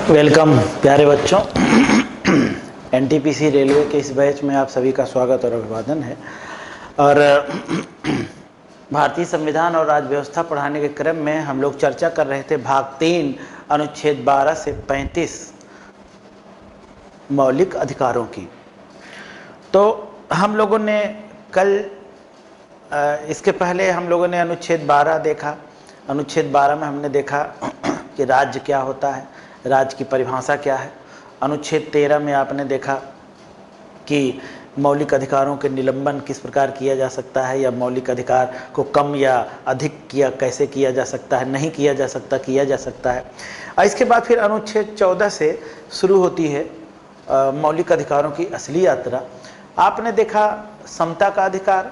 Welcome प्यारे बच्चों। NTPC railway के इस बैच में आप सभी का स्वागत और अभिवादन है। और भारतीय संविधान और राज्य व्यवस्था पढ़ाने के क्रम में हम लोग चर्चा कर रहे थे भाग 3 अनुच्छेद 12 से 35 मौलिक अधिकारों की। तो हम लोगों ने कल इसके पहले हम लोगों ने अनुच्छेद 12 देखा। अनुच्छेद 12 में हमने देखा कि राज्य क्या होता है, राज्य की परिभाषा क्या है। अनुच्छेद 13 में आपने देखा कि मौलिक अधिकारों के निलंबन किस प्रकार किया जा सकता है, या मौलिक अधिकार को कम या अधिक किया कैसे किया जा सकता है, नहीं किया जा सकता, किया जा सकता है। और इसके बाद फिर अनुच्छेद 14 से शुरू होती है मौलिक अधिकारों की असली यात्रा। आपने देखा समता का अधिकार,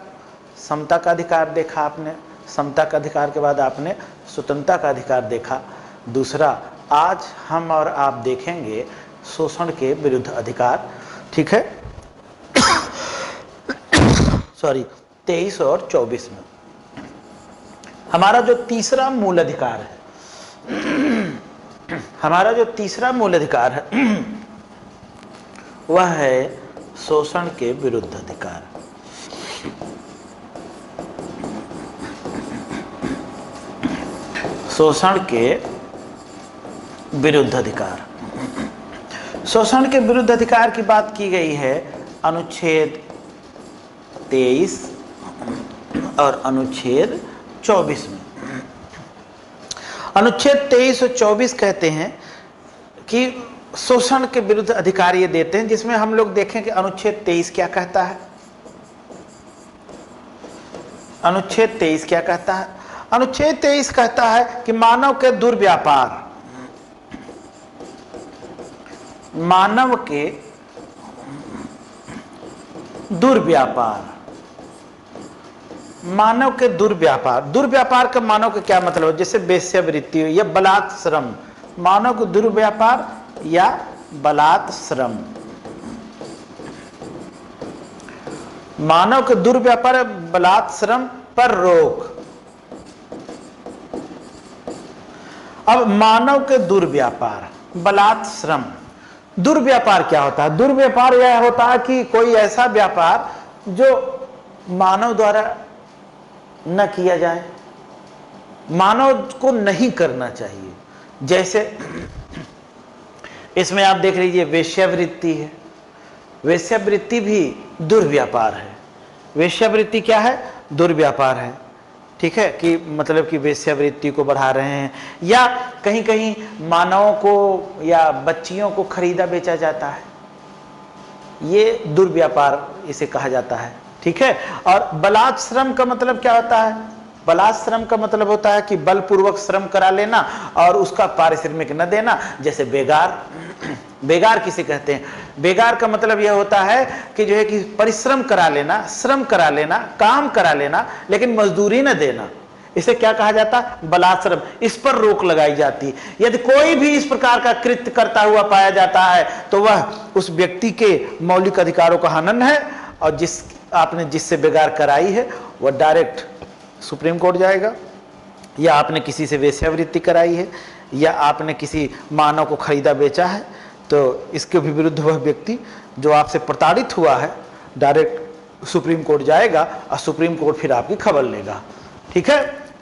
समता का अधिकार देखा आपने। समता का अधिकार के बाद आपने स्वतंत्रता का अधिकार देखा। दूसरा, आज हम और आप देखेंगे शोषण के विरुद्ध अधिकार। ठीक है, सॉरी 23 और 24 में हमारा जो तीसरा मूल अधिकार है, हमारा जो तीसरा मूल अधिकार है वह है शोषण के विरुद्ध अधिकार। शोषण के विरुद्ध अधिकार। शोषण के विरुद्ध अधिकार की बात की गई है अनुच्छेद 23 और अनुच्छेद 24 में। अनुच्छेद 23 और 24 कहते हैं कि शोषण के विरुद्ध अधिकार ये देते हैं, जिसमें हम लोग देखें कि अनुच्छेद 23 क्या कहता है। अनुच्छेद 23 क्या कहता है? अनुच्छेद 23 कहता है कि मानव के दुर्व्यापार, मानव के दुर्व्यापार, मानव के दुर्व्यापार। दुर्व्यापार का मानव का क्या मतलब है? जैसे वेश्यावृत्ति या बलात् श्रम, मानव को दुर्व्यापार या बलात् श्रम, मानव के दुर्व्यापार बलात् श्रम पर रोक। अब मानव के दुर्व्यापार बलात् श्रम, दुर्व्यापार क्या होता है? दुर्व्यापार यह होता है कि कोई ऐसा व्यापार जो मानव द्वारा न किया जाए, मानव को नहीं करना चाहिए। जैसे इसमें आप देख लीजिए वेश्यावृत्ति है। वेश्यावृत्ति भी दुर्व्यापार है। वेश्यावृत्ति क्या है? दुर्व्यापार है। ठीक है, कि मतलब कि वेश्यावृत्ति को बढ़ा रहे हैं, या कहीं कहीं मानवों को या बच्चियों को खरीदा बेचा जाता है, ये दुर्व्यापार इसे कहा जाता है। ठीक है, और बलात् श्रम का मतलब क्या होता है? बलात् श्रम का मतलब होता है कि बलपूर्वक श्रम करा लेना और उसका पारिश्रमिक न देना। जैसे बेगार, बेगार किसे कहते हैं? बेगार का मतलब यह होता है कि जो है कि परिश्रम करा लेना, श्रम करा लेना, काम करा लेना, लेकिन मजदूरी न देना। इसे क्या कहा जाता है? बलात् श्रम। इस पर रोक लगाई जाती है। यदि कोई भी इस प्रकार का कृत्य करता हुआ पाया जाता है तो वह उस व्यक्ति के मौलिक अधिकारों का हनन है, और आपने जिससे बेगार कराई है वह डायरेक्ट सुप्रीम कोर्ट जाएगा, या आपने किसी से वेश्यावृत्ति कराई है, या आपने किसी मानव को खरीदा बेचा है, तो इसके भी विरुद्ध वह व्यक्ति जो आपसे प्रताड़ित हुआ है डायरेक्ट सुप्रीम कोर्ट जाएगा, और सुप्रीम कोर्ट फिर आपकी खबर लेगा। ठीक है,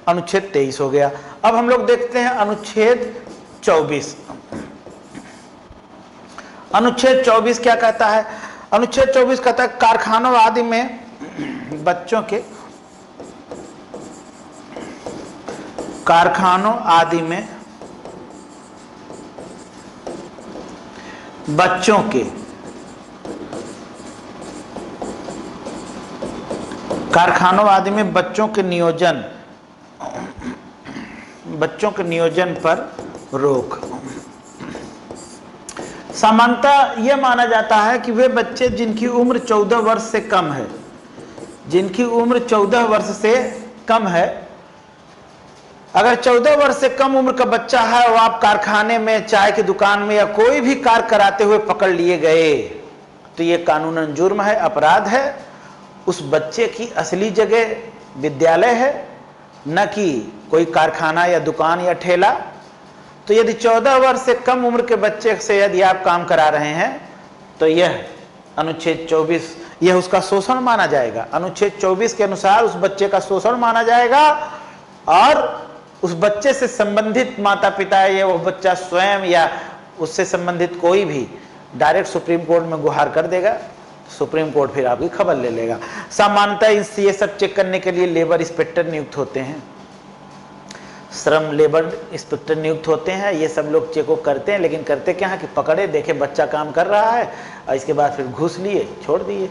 अनुच्छेद 23 हो गया। अब हम लोग देखते हैं अनुच्छेद 24। अनुच्छेद 24 क्या कहता है? अनुच्छेद 24 कहता है कारखानों आदि में बच्चों के, कारखानों आदि में बच्चों के, कारखानों आदि में बच्चों के नियोजन, बच्चों के नियोजन पर रोक। सामान्यतः यह माना जाता है कि वे बच्चे जिनकी उम्र 14 वर्ष से कम है, जिनकी उम्र 14 वर्ष से कम है, अगर 14 वर्ष से कम उम्र का बच्चा है और आप कारखाने में, चाय की दुकान में या कोई भी कार्य कराते हुए पकड़ लिए गए तो ये कानूनन जुर्म है, अपराध है। उस बच्चे की असली जगह विद्यालय है, न कि कोई कारखाना या दुकान या ठेला। तो यदि 14 वर्ष से कम उम्र के बच्चे से यदि आप काम करा रहे हैं तो यह अनुच्छेद 24 यह उसका शोषण माना जाएगा। अनुच्छेद 24 के अनुसार उस बच्चे का शोषण माना जाएगा और उस बच्चे से संबंधित माता पिता या वो बच्चा स्वयं या उससे संबंधित कोई भी डायरेक्ट सुप्रीम कोर्ट में गुहार कर देगा। सुप्रीम कोर्ट फिर आपकी खबर ले लेगा। सामान्यतः ये सब चेक करने के लिए लेबर इंस्पेक्टर नियुक्त होते हैं, श्रम लेबर इंस्पेक्टर नियुक्त होते हैं। ये सब लोग चेक करते हैं, लेकिन करते क्या है कि पकड़े, देखे बच्चा काम कर रहा है और इसके बाद फिर घूस लिए छोड़ दिए।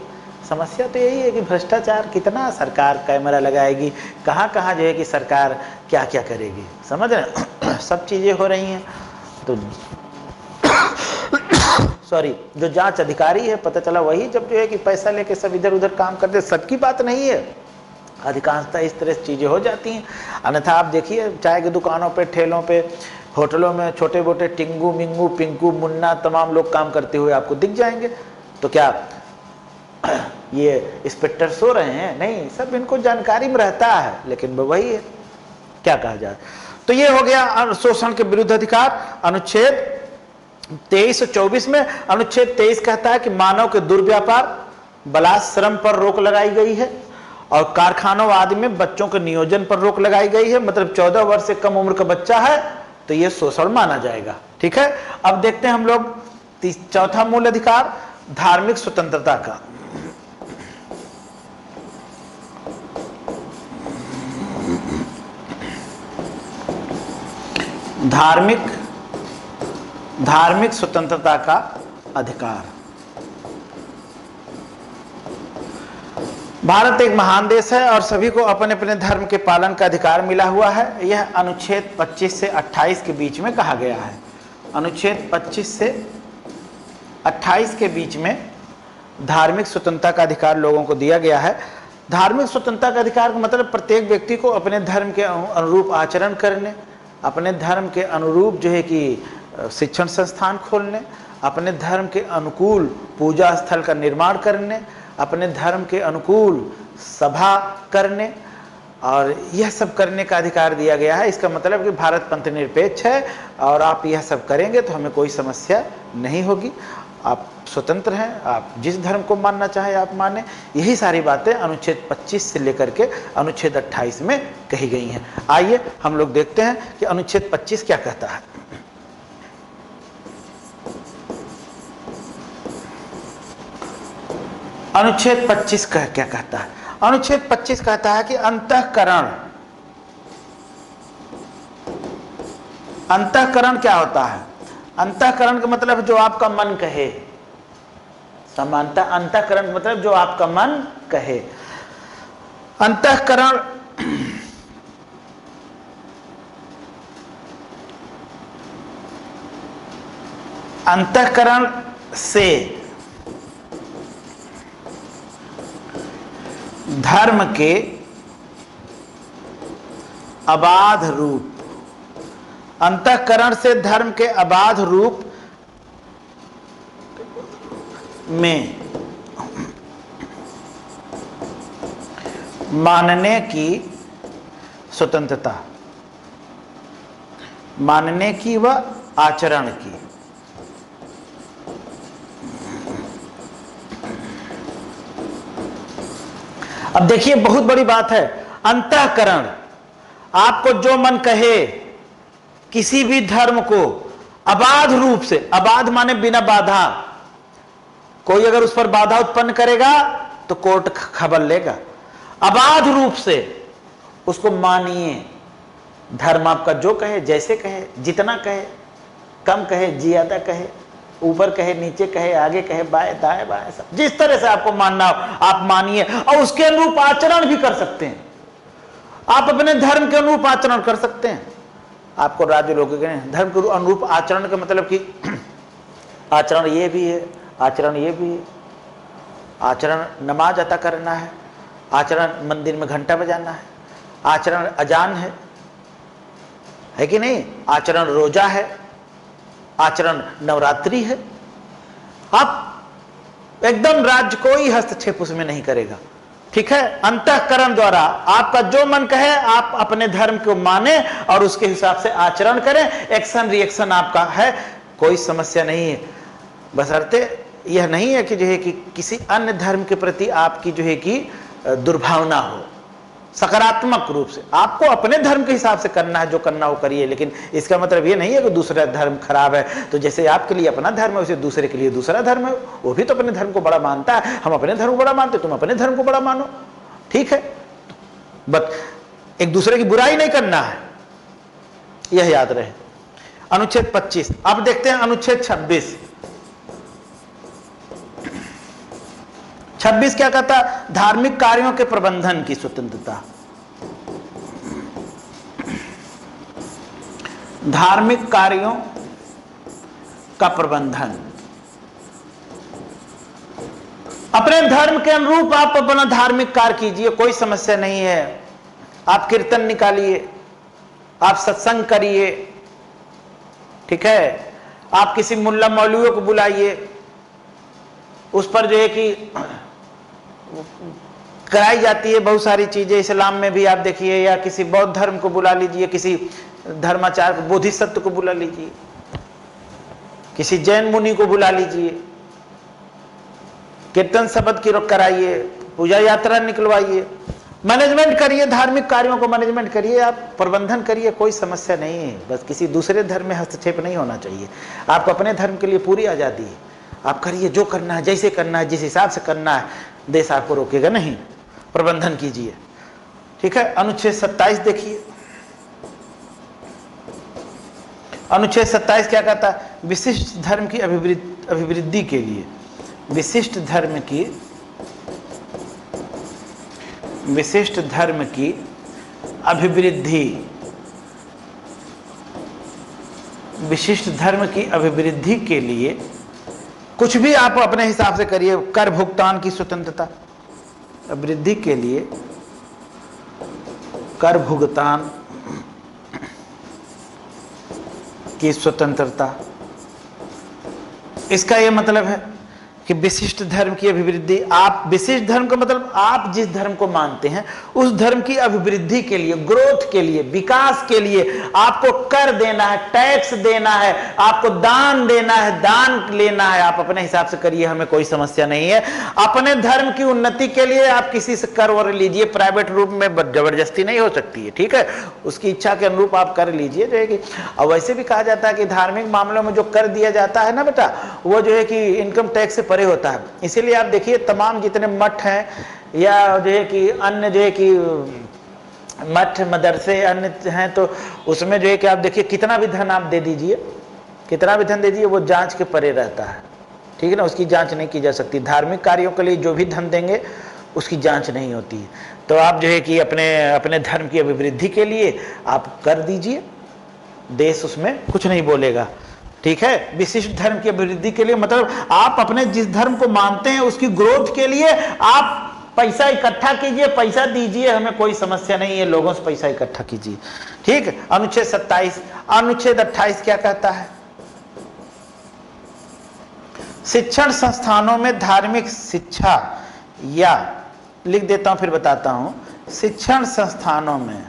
समस्या तो यही है कि भ्रष्टाचार कितना सरकार कैमरा लगाएगी, कहाँ कहाँ जो है कि सरकार क्या क्या करेगी, समझ रहे सब चीज़ें हो रही हैं। तो सॉरी, जो जांच अधिकारी है पता चला वही जब जो है कि पैसा लेके सब इधर उधर काम करते, सबकी बात नहीं है, अधिकांशतः इस तरह से चीज़ें हो जाती हैं। अन्यथा आप देखिए चाय की दुकानों पे, ठेलों पे, होटलों में छोटे मोटे टिंगू मिंगू पिंकू मुन्ना तमाम लोग काम करते हुए आपको दिख जाएंगे। तो क्या ये इंस्पेक्टर सो रहे हैं? नहीं, सब इनको जानकारी में रहता है, लेकिन वही है, क्या कहा जाए। तो ये हो गया शोषण के विरुद्ध अधिकार। अनुच्छेद 23 और 24 में अनुच्छेद 23 कहता है कि मानव के दुर्व्यापार, बलात्कार, श्रम पर रोक लगाई गई है और कारखानों आदि में बच्चों के नियोजन पर रोक लगाई गई है। मतलब 14 वर्ष से कम उम्र का बच्चा है तो यह शोषण माना जाएगा। ठीक है, अब देखते हैं हम लोग चौथा मूल अधिकार, धार्मिक स्वतंत्रता का। धार्मिक स्वतंत्रता का अधिकार। भारत एक महान देश है और सभी को अपने अपने धर्म के पालन का अधिकार मिला हुआ है। यह अनुच्छेद 25 से 28 के बीच में कहा गया है। अनुच्छेद 25 से 28 के बीच में धार्मिक स्वतंत्रता का अधिकार लोगों को दिया गया है। धार्मिक स्वतंत्रता का अधिकार का मतलब प्रत्येक व्यक्ति को अपने धर्म के अनुरूप आचरण करने, अपने धर्म के अनुरूप जो है कि शिक्षण संस्थान खोलने, अपने धर्म के अनुकूल पूजा स्थल का निर्माण करने, अपने धर्म के अनुकूल सभा करने, और यह सब करने का अधिकार दिया गया है। इसका मतलब कि भारत पंथ निरपेक्ष है और आप यह सब करेंगे तो हमें कोई समस्या नहीं होगी। आप स्वतंत्र हैं, आप जिस धर्म को मानना चाहे आप माने। यही सारी बातें अनुच्छेद 25 से लेकर के अनुच्छेद 28 में कही गई हैं। आइए हम लोग देखते हैं कि अनुच्छेद 25 क्या कहता है। अनुच्छेद 25 क्या कहता है? अनुच्छेद 25 कहता है कि अंतःकरण क्या होता है? अंतःकरण का मतलब जो आपका मन कहे। समानता अंतःकरण मतलब जो आपका मन कहे। अंतःकरण से धर्म के अबाध रूप, अंतःकरण से धर्म के अबाध रूप में मानने की स्वतंत्रता, मानने की व आचरण की। अब देखिए बहुत बड़ी बात है, अंतःकरण, आपको जो मन कहे किसी भी धर्म को अबाध रूप से, अबाध माने बिना बाधा, कोई अगर उस पर बाधा उत्पन्न करेगा तो कोर्ट खबर लेगा। अबाध रूप से उसको मानिए। धर्म आपका जो कहे, जैसे कहे, जितना कहे, कम कहे, ज्यादा कहे, ऊपर कहे, नीचे कहे, आगे कहे, बाएं दाएं बाएं, सब जिस तरह से आपको मानना हो आप मानिए और उसके अनुरूप आचरण भी कर सकते हैं। आप अपने धर्म के अनुरूप आचरण कर सकते हैं। आपको राज्य लोग धर्म के अनुरूप आचरण का मतलब कि आचरण ये भी है, आचरण ये भी है। आचरण नमाज अता करना है, आचरण मंदिर में घंटा बजाना है, आचरण अजान है कि नहीं, आचरण रोजा है, आचरण नवरात्रि है। आप एकदम राज्य कोई हस्तक्षेप उसमें नहीं करेगा। ठीक है, अंतःकरण द्वारा आपका जो मन कहे आप अपने धर्म को माने और उसके हिसाब से आचरण करें, एक्शन रिएक्शन आपका है, कोई समस्या नहीं है। बशर्ते यह नहीं है कि जो है कि किसी अन्य धर्म के प्रति आपकी जो है कि दुर्भावना हो। सकारात्मक रूप से आपको अपने धर्म के हिसाब से करना है, जो करना हो करिए, लेकिन इसका मतलब ये नहीं है कि दूसरा धर्म खराब है। तो जैसे आपके लिए अपना धर्म है वैसे दूसरे के लिए दूसरा धर्म है, वो भी तो अपने धर्म को बड़ा मानता है, हम अपने धर्म को बड़ा मानते, तुम अपने धर्म को बड़ा मानो, ठीक है। बट एक दूसरे की बुराई नहीं करना है, यह याद रहे। अनुच्छेद 25, अब देखते हैं अनुच्छेद 26। 26 क्या कहता है? धार्मिक कार्यों के प्रबंधन की स्वतंत्रता। धार्मिक कार्यों का प्रबंधन, अपने धर्म के अनुरूप आप अपना धार्मिक कार्य कीजिए, कोई समस्या नहीं है। आप कीर्तन निकालिए, आप सत्संग करिए, ठीक है, आप किसी मुल्ला मौलवियों को बुलाइए, उस पर जो है कि कराई जाती है बहुत सारी चीजें, इस्लाम में भी आप देखिए, या किसी बौद्ध धर्म को बुला लीजिए, किसी धर्माचार्य बोधिसत्व को बुला लीजिए, किसी जैन मुनि को बुला लीजिए, कीर्तन शब्द की कराइए, पूजा यात्रा निकलवाइए, मैनेजमेंट करिए, धार्मिक कार्यों को मैनेजमेंट करिए, आप प्रबंधन करिए, कोई समस्या नहीं है। बस किसी दूसरे धर्म में हस्तक्षेप नहीं होना चाहिए। आपको अपने धर्म के लिए पूरी आजादी है, आप करिए, जो करना है, जैसे करना है, जिस हिसाब से करना है, देश आपको रोकेगा नहीं, प्रबंधन कीजिए, ठीक है। अनुच्छेद 27 देखिए, अनुच्छेद 27 क्या कहता है? विशिष्ट धर्म की अभिवृद्धि के लिए, विशिष्ट धर्म की अभिवृद्धि, विशिष्ट धर्म की अभिवृद्धि के लिए कुछ भी आप अपने हिसाब से करिए। कर भुगतान की स्वतंत्रता, वृद्धि के लिए कर भुगतान की स्वतंत्रता, इसका यह मतलब है कि विशिष्ट धर्म की अभिवृद्धि। आप विशिष्ट धर्म का मतलब आप जिस धर्म को मानते हैं उस धर्म की अभिवृद्धि के लिए, ग्रोथ के लिए, विकास के लिए आपको कर देना है, टैक्स देना है, आपको दान देना है, दान लेना है, आप अपने हिसाब से करिए, हमें कोई समस्या नहीं है। अपने धर्म की उन्नति के लिए आप किसी से कर वर लीजिए, प्राइवेट रूप में जबरदस्ती नहीं हो सकती है, ठीक है, उसकी इच्छा के अनुरूप आप कर लीजिए, जो है कि। और वैसे भी कहा जाता है कि धार्मिक मामलों में जो कर दिया जाता है ना बेटा, वो जो है कि इनकम टैक्स से होता है। इसीलिए आप देखिए तमाम जितने मठ हैं या जो है कि अन्य जो है कि मठ मदरसे अन्य हैं, तो उसमें जो है कि आप देखिए कितना भी धन आप दे दीजिए, कितना भी धन दे दीजिए, वो जांच के परे रहता है, ठीक है ना, उसकी जांच नहीं की जा सकती। धार्मिक कार्यों के लिए जो भी धन देंगे उसकी जांच नहीं होती है। तो आप जो है कि अपने धर्म की अभिवृद्धि के लिए आप कर दीजिए, देश उसमें कुछ नहीं बोलेगा, ठीक है। विशिष्ट धर्म की अभिवृद्धि के लिए मतलब आप अपने जिस धर्म को मानते हैं उसकी ग्रोथ के लिए आप पैसा इकट्ठा कीजिए, पैसा दीजिए, हमें कोई समस्या नहीं है, लोगों से पैसा इकट्ठा कीजिए, ठीक है। अनुच्छेद 27। अनुच्छेद 28 क्या कहता है? शिक्षण संस्थानों में धार्मिक शिक्षा, या लिख देता हूं फिर बताता हूं, शिक्षण संस्थानों में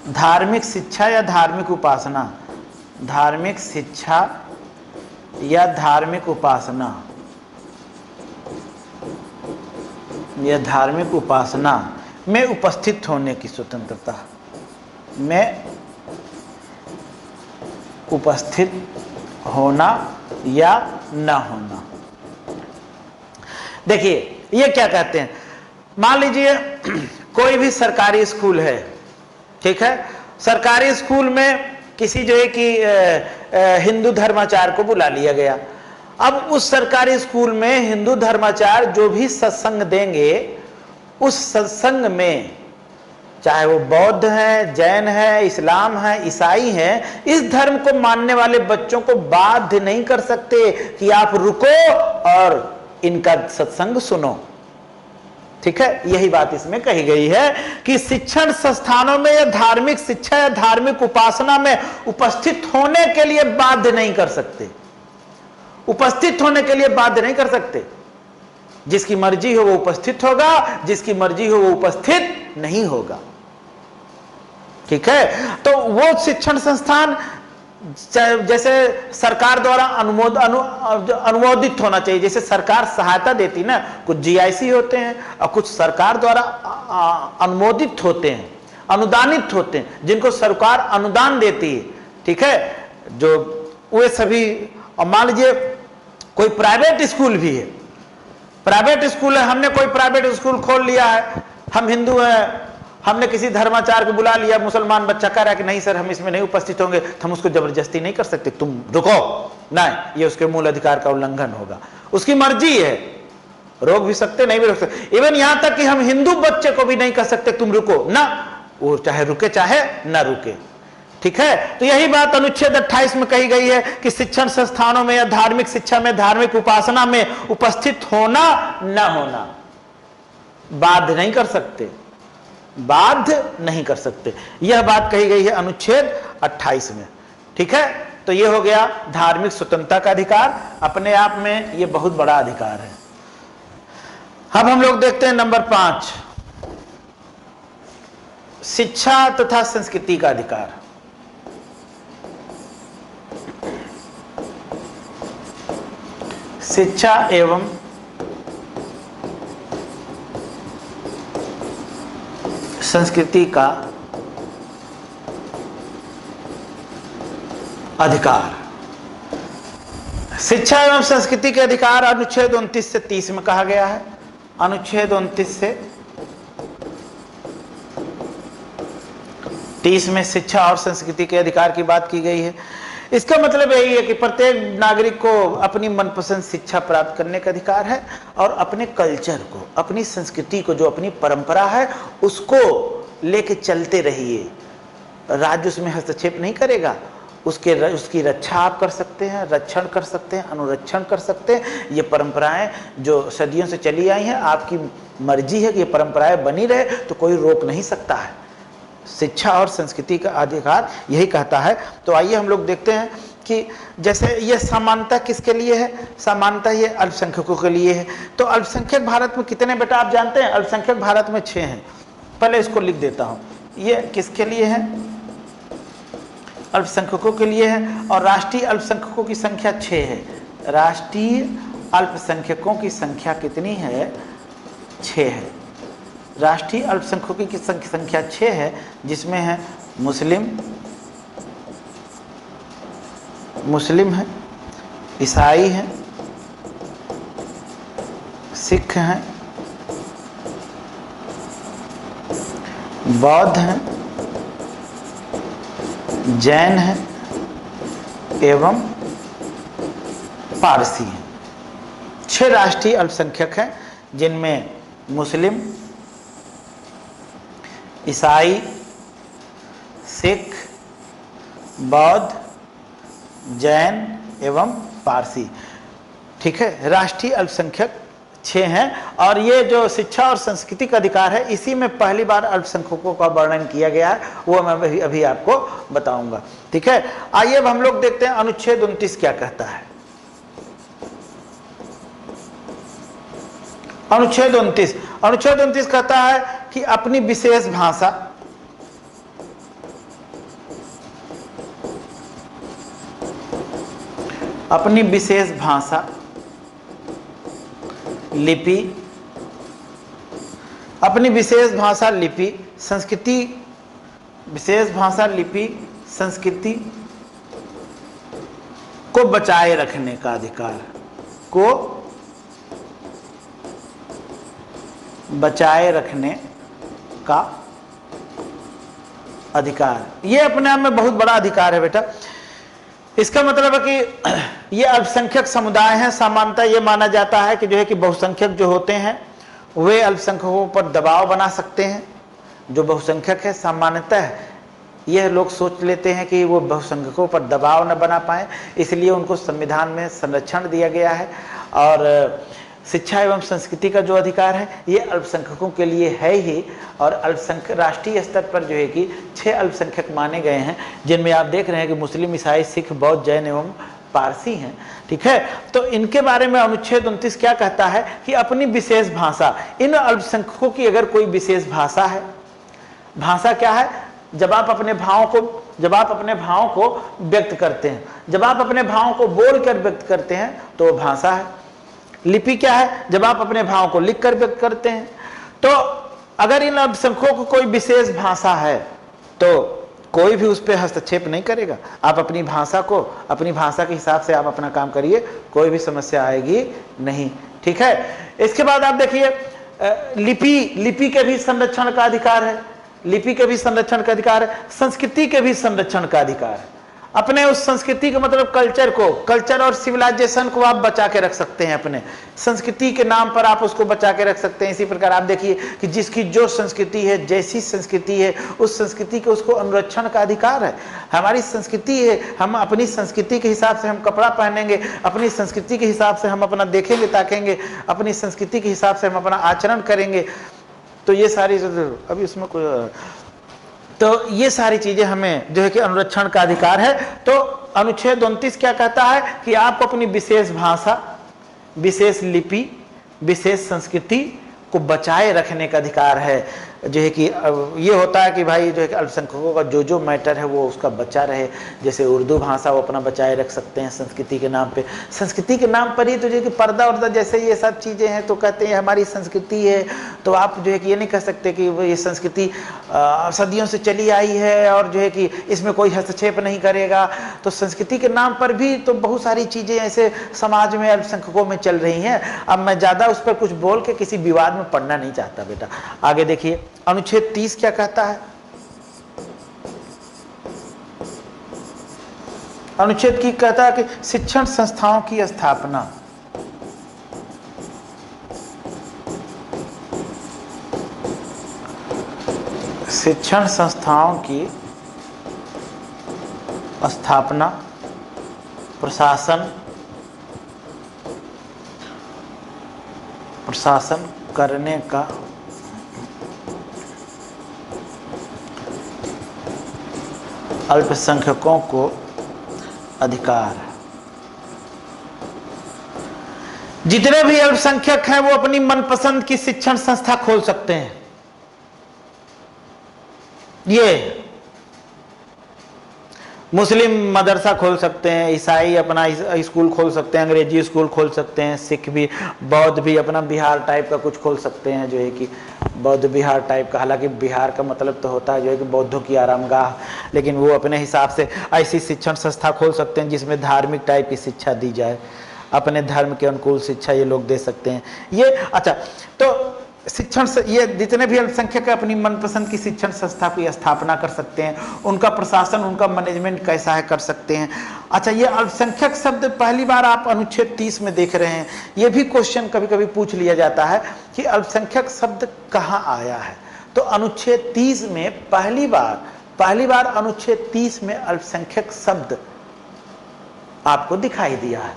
धार्मिक शिक्षा या धार्मिक उपासना, धार्मिक शिक्षा या धार्मिक उपासना या धार्मिक उपासना में उपस्थित होने की स्वतंत्रता, में उपस्थित होना या न होना। देखिए ये क्या कहते हैं, मान लीजिए कोई भी सरकारी स्कूल है, ठीक है, सरकारी स्कूल में किसी जो है कि हिंदू धर्माचार्य को बुला लिया गया। अब उस सरकारी स्कूल में हिंदू धर्माचार्य जो भी सत्संग देंगे, उस सत्संग में चाहे वो बौद्ध है, जैन है, इस्लाम है, ईसाई है, इस धर्म को मानने वाले बच्चों को बाध्य नहीं कर सकते कि आप रुको और इनका सत्संग सुनो, ठीक है, यही बात इसमें कही गई है कि शिक्षण संस्थानों में या धार्मिक शिक्षा या धार्मिक उपासना में उपस्थित होने के लिए बाध्य नहीं कर सकते, उपस्थित होने के लिए बाध्य नहीं कर सकते। जिसकी मर्जी हो वो उपस्थित होगा, जिसकी मर्जी हो वो उपस्थित नहीं होगा। ठीक है, तो वो शिक्षण संस्थान जैसे सरकार द्वारा अनुमोदित होना चाहिए। जैसे सरकार सहायता देती ना, कुछ जीआईसी होते हैं और कुछ सरकार द्वारा अनुमोदित होते हैं, अनुदानित होते हैं, जिनको सरकार अनुदान देती है। ठीक है, जो वे सभी, और मान लीजिए कोई प्राइवेट स्कूल भी है, प्राइवेट स्कूल है, हमने कोई प्राइवेट स्कूल खोल लिया है, हम हिंदू हैं, हमने किसी धर्माचार्य को बुला लिया, मुसलमान बच्चा कह रहा है कि नहीं सर हम इसमें नहीं उपस्थित होंगे, तो हम उसको जबरदस्ती नहीं कर सकते, तुम रुको, नहीं, ये उसके मूल अधिकार का उल्लंघन होगा। उसकी मर्जी है, रोक भी सकते नहीं भी रोक सकते। इवन यहां तक कि हम हिंदू बच्चे को भी नहीं कह सकते तुम रुको ना, वो चाहे रुके चाहे ना रुके। ठीक है, तो यही बात अनुच्छेद 28 में कही गई है कि शिक्षण संस्थानों में या धार्मिक शिक्षा में, धार्मिक उपासना में उपस्थित होना न होना बाध्य नहीं कर सकते, बाध्य नहीं कर सकते। यह बात कही गई है अनुच्छेद 28 में। ठीक है, तो यह हो गया धार्मिक स्वतंत्रता का अधिकार, अपने आप में यह बहुत बड़ा अधिकार है। अब हम लोग देखते हैं नंबर 5, शिक्षा तथा संस्कृति का अधिकार। शिक्षा एवं संस्कृति का अधिकार। शिक्षा एवं संस्कृति के अधिकार अनुच्छेद 29 से 30 में कहा गया है। अनुच्छेद 29 से 30 में शिक्षा और संस्कृति के अधिकार की बात की गई है। इसका मतलब यही है कि प्रत्येक नागरिक को अपनी मनपसंद शिक्षा प्राप्त करने का अधिकार है और अपने कल्चर को, अपनी संस्कृति को, जो अपनी परंपरा है उसको लेके चलते रहिए। राज्य उसमें हस्तक्षेप नहीं करेगा, उसकी रक्षा आप कर सकते हैं, रक्षण कर सकते हैं, अनुरक्षण कर सकते हैं। ये परंपराएं जो सदियों से चली आई हैं, आपकी मर्जी है कि ये परंपराएं बनी रहे, तो कोई रोक नहीं सकता है। शिक्षा और संस्कृति का अधिकार यही कहता है। तो आइए हम लोग देखते हैं कि जैसे ये समानता किसके लिए है, समानता ये अल्पसंख्यकों के लिए है। तो अल्पसंख्यक भारत में कितने बेटा आप जानते हैं? अल्पसंख्यक भारत में 6 हैं। पहले इसको लिख देता हूँ, ये किसके लिए है? अल्पसंख्यकों के लिए है। और राष्ट्रीय अल्पसंख्यकों की संख्या 6 है। राष्ट्रीय अल्पसंख्यकों की संख्या कितनी है? 6 है। राष्ट्रीय अल्पसंख्यकों की संख्या 6 है, जिसमें है मुस्लिम है, ईसाई हैं, सिख हैं, बौद्ध हैं, जैन हैं एवं पारसी हैं। 6 राष्ट्रीय अल्पसंख्यक हैं, जिनमें मुस्लिम, ईसाई, सिख, बौद्ध, जैन एवं पारसी। ठीक है, राष्ट्रीय अल्पसंख्यक 6 हैं। और ये जो शिक्षा और संस्कृति का अधिकार है, इसी में पहली बार अल्पसंख्यकों का वर्णन किया गया है, वो मैं अभी आपको बताऊंगा। ठीक है, आइए अब हम लोग देखते हैं अनुच्छेद 29 क्या कहता है। अनुच्छेद 29 कहता है कि अपनी विशेष भाषा, अपनी विशेष भाषा, लिपि, अपनी विशेष भाषा, लिपि, संस्कृति, विशेष भाषा, लिपि, संस्कृति को बचाए रखने का अधिकार, को बचाए रखने का अधिकार। ये अपने आप में बहुत बड़ा अधिकार है बेटा। इसका मतलब है कि ये अल्पसंख्यक समुदाय हैं। सामान्यतः ये माना जाता है कि जो है कि बहुसंख्यक जो होते हैं वे अल्पसंख्यकों पर दबाव बना सकते हैं। जो बहुसंख्यक है, सामान्यतः यह लोग सोच लेते हैं कि वो बहुसंख्यकों पर दबाव न बना पाए, इसलिए उनको संविधान में संरक्षण दिया गया है। और शिक्षा एवं संस्कृति का जो अधिकार है ये अल्पसंख्यकों के लिए है ही। और अल्पसंख्यक राष्ट्रीय स्तर पर जो है कि 6 अल्पसंख्यक माने गए हैं, जिनमें आप देख रहे हैं कि मुस्लिम, ईसाई, सिख, बौद्ध, जैन एवं पारसी हैं। ठीक है, तो इनके बारे में अनुच्छेद 29 क्या कहता है कि अपनी विशेष भाषा, इन अल्पसंख्यकों की अगर कोई विशेष भाषा है, भाषा क्या है, जब आप अपने भावों को व्यक्त करते हैं, जब आप अपने भावों को बोलकर व्यक्त करते हैं तो वो भाषा है। लिपि क्या है, जब आप अपने भावों को लिखकर व्यक्त करते हैं। तो अगर इन अल्पसंख्यकों को कोई विशेष भाषा है तो कोई भी उस पर हस्तक्षेप नहीं करेगा। आप अपनी भाषा के हिसाब से आप अपना काम करिए, कोई भी समस्या आएगी नहीं। ठीक है, इसके बाद आप देखिए लिपि के भी संरक्षण का अधिकार है, लिपि के भी संरक्षण का अधिकार है, संस्कृति के भी संरक्षण का अधिकार है। अपने उस संस्कृति के मतलब कल्चर और सिविलाइजेशन को आप बचा के रख सकते हैं, अपने संस्कृति के नाम पर आप उसको बचा के रख सकते हैं। इसी प्रकार आप देखिए कि जिसकी जो संस्कृति है, जैसी संस्कृति है, उस संस्कृति के उसको अनुरक्षण का अधिकार है। हमारी संस्कृति है, हम अपनी संस्कृति के हिसाब से हम कपड़ा पहनेंगे, अपनी संस्कृति के हिसाब से हम अपना देखेंगे ताकेंगे, अपनी संस्कृति के हिसाब से हम अपना आचरण करेंगे। तो ये सारी अभी उसमें कोई, तो ये सारी चीजें हमें जो है कि अनुरक्षण का अधिकार है। तो अनुच्छेद 29 क्या कहता है कि आपको अपनी विशेष भाषा, विशेष लिपि, विशेष संस्कृति को बचाए रखने का अधिकार है। जो है कि ये होता है कि भाई जो है कि अल्पसंख्यकों का जो मैटर है वो उसका बचा रहे। जैसे उर्दू भाषा वो अपना बचाए रख सकते हैं संस्कृति के नाम पे, संस्कृति के नाम पर ही तो जो है कि पर्दा उर्दा जैसे ये सब चीज़ें हैं तो कहते हैं हमारी संस्कृति है। तो आप जो है कि ये नहीं कह सकते कि ये संस्कृति सदियों से चली आई है और जो है कि इसमें कोई हस्तक्षेप नहीं करेगा। तो संस्कृति के नाम पर भी तो बहुत सारी चीज़ें ऐसे समाज में अल्पसंख्यकों में चल रही हैं। अब मैं ज़्यादा उस पर कुछ बोल के किसी विवाद में पड़ना नहीं चाहता बेटा। आगे देखिए अनुच्छेद 30 क्या कहता है। अनुच्छेद की कहता है कि शिक्षण संस्थाओं की स्थापना, शिक्षण संस्थाओं की स्थापना, प्रशासन करने का अल्पसंख्यकों को अधिकार। जितने भी अल्पसंख्यक हैं वो अपनी मनपसंद की शिक्षण संस्था खोल सकते हैं। ये मुस्लिम मदरसा खोल सकते हैं, ईसाई अपना स्कूल खोल सकते हैं, अंग्रेजी स्कूल खोल सकते हैं, सिख भी, बौद्ध भी अपना बिहार टाइप का कुछ खोल सकते हैं, जो है कि बौद्ध बिहार टाइप का। हालांकि बिहार का मतलब तो होता है जो है कि बौद्धों की आरामगाह, लेकिन वो अपने हिसाब से ऐसी शिक्षण संस्था खोल सकते हैं जिसमें धार्मिक टाइप की शिक्षा दी जाए, अपने धर्म के अनुकूल शिक्षा ये लोग दे सकते हैं। ये अच्छा, तो शिक्षण से ये जितने भी अल्पसंख्यक अपनी मनपसंद की शिक्षण संस्था की स्थापना कर सकते हैं, उनका प्रशासन, उनका मैनेजमेंट कैसा है कर सकते हैं। अच्छा, ये अल्पसंख्यक शब्द पहली बार आप अनुच्छेद 30 में देख रहे हैं। ये भी क्वेश्चन कभी कभी पूछ लिया जाता है कि अल्पसंख्यक शब्द कहाँ आया है। तो अनुच्छेद 30 में पहली बार अनुच्छेद 30 में अल्पसंख्यक शब्द आपको दिखाई दिया है।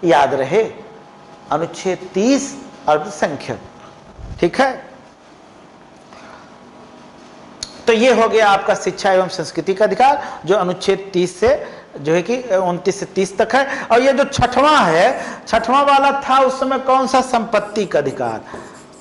याद रहे, अनुच्छेद 30 अल्पसंख्यक, ठीक है। तो ये हो गया आपका शिक्षा एवं संस्कृति का अधिकार, जो अनुच्छेद 30 से जो है कि 29 से 30 तक है। और ये जो छठवां वाला था उस समय कौन सा, संपत्ति का अधिकार।